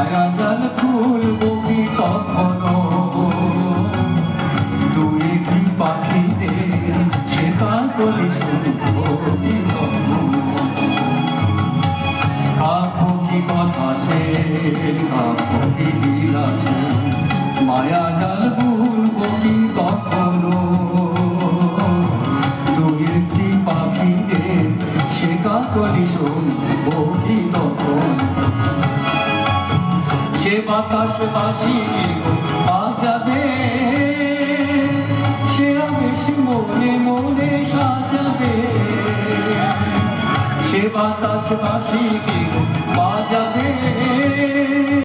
মায়া জাল খুলবো কি কখনো দু একটি পাখিদের শেখা কলি শুনবো কি কখনো কাব্য কি কথা সে কাব্য কি বিলাসে মায়া জাল খুলবো কি কখনো দু একটি পাখিদের শেখা কলি শুনবো কি কখনো সে বাতাস বাসি বাজাবে সে আবেশ মনে মনে সাজাবে সে বাতাস বাসি